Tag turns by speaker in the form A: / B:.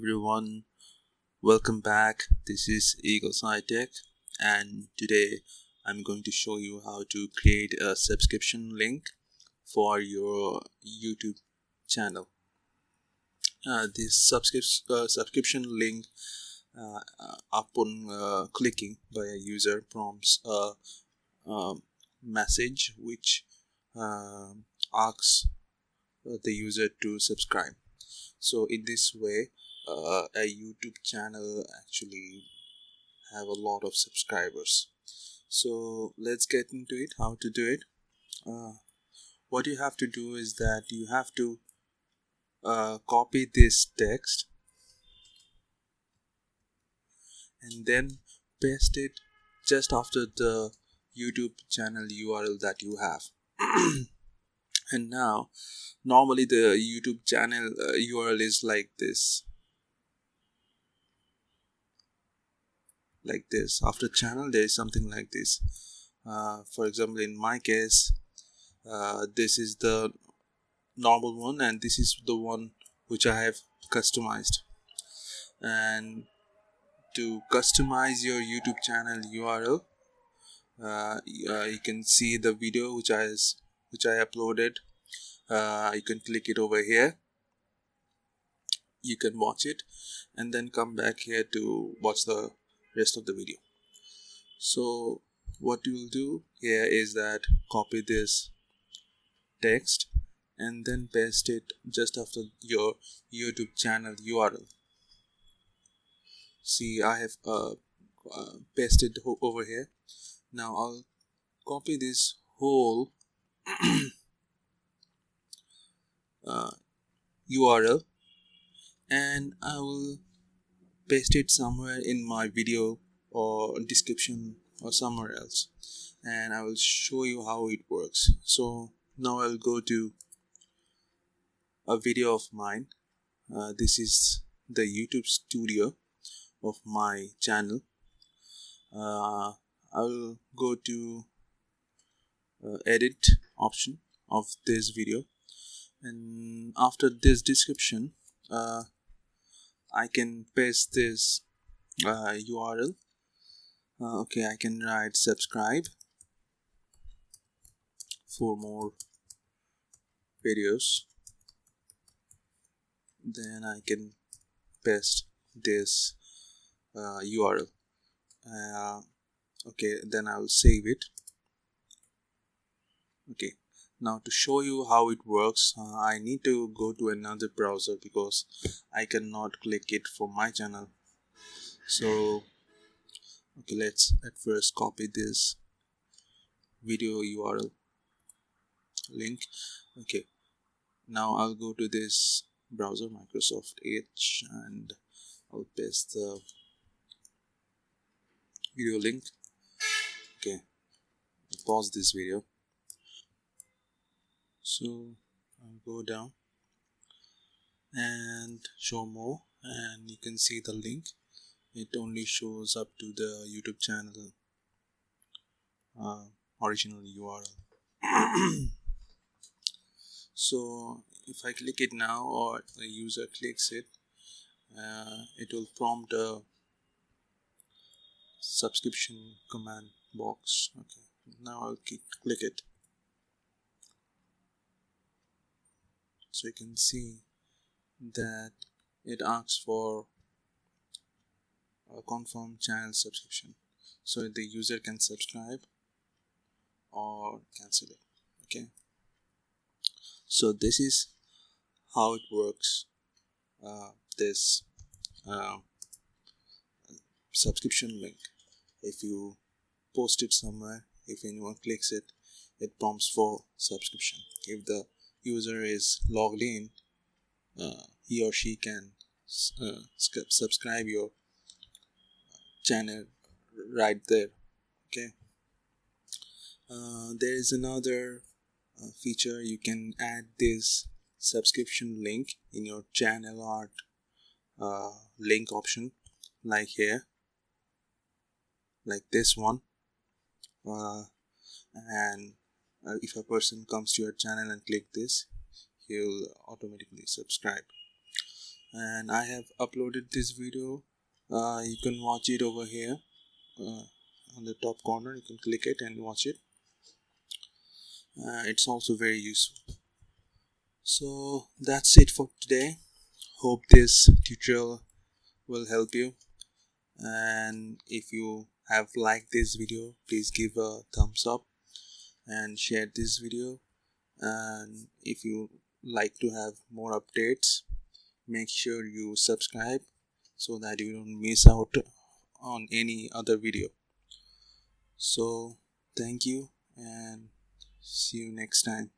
A: everyone, welcome back. This is Eagle Sci Tech, and today I'm going to show you how to create a subscription link for your YouTube channel. This subscription link, upon clicking by a user, prompts a message which uh, asks the user to subscribe. So in this way, a YouTube channel actually have a lot of subscribers. So let's get into it. How to do it? What you have to do is that you have to copy this text and then paste it just after the YouTube channel URL that you have. And now, normally the YouTube channel URL is like this. After channel there is something like this. For example, in my case, this is the normal one and this is the one which I have customized. And to customize your YouTube channel URL, you can see the video which I uploaded. You can click it over here, you can watch it, and then come back here to watch the rest of the video. So what you will do here is that copy this text and then paste it just after your YouTube channel URL. See, I have pasted over here. Now I'll copy this whole URL and I will paste it somewhere in my video or description or somewhere else, and I will show you how it works. So now I'll go to a video of mine. This is the YouTube studio of my channel. I'll go to edit option of this video, and after this description I can paste this URL. Okay, I can write subscribe for more videos. Then I can paste this URL. Okay, then I will save it. Okay, now to show you how it works, I need to go to another browser because I cannot click it from my channel. So okay, let's at first copy this video URL link. Okay, now I'll go to this browser, Microsoft Edge, and I'll paste the video link. Okay, pause this video. So I'll go down and show more, and you can see the link. It only shows up to the YouTube channel original URL. So if I click it now or the user clicks it, it will prompt a subscription command box. Okay, now I'll click it. So you can see that it asks for a confirm channel subscription, so the user can subscribe or cancel it. Okay, so this is how it works. This subscription link, if you post it somewhere, if anyone clicks it, it prompts for subscription. If the user is logged in, he or she can subscribe your channel right there. Okay, there is another feature. You can add this subscription link in your channel art link option, like here, like this one, and if a person comes to your channel and click this, he will automatically subscribe. and I have uploaded this video. You can watch it over here on the top corner. You can click it and watch it. It's also very useful. So that's it for today. Hope this tutorial will help you, and if you have liked this video, please give a thumbs up and share this video. And if you like to have more updates, make sure you subscribe so that you don't miss out on any other video. So thank you and see you next time.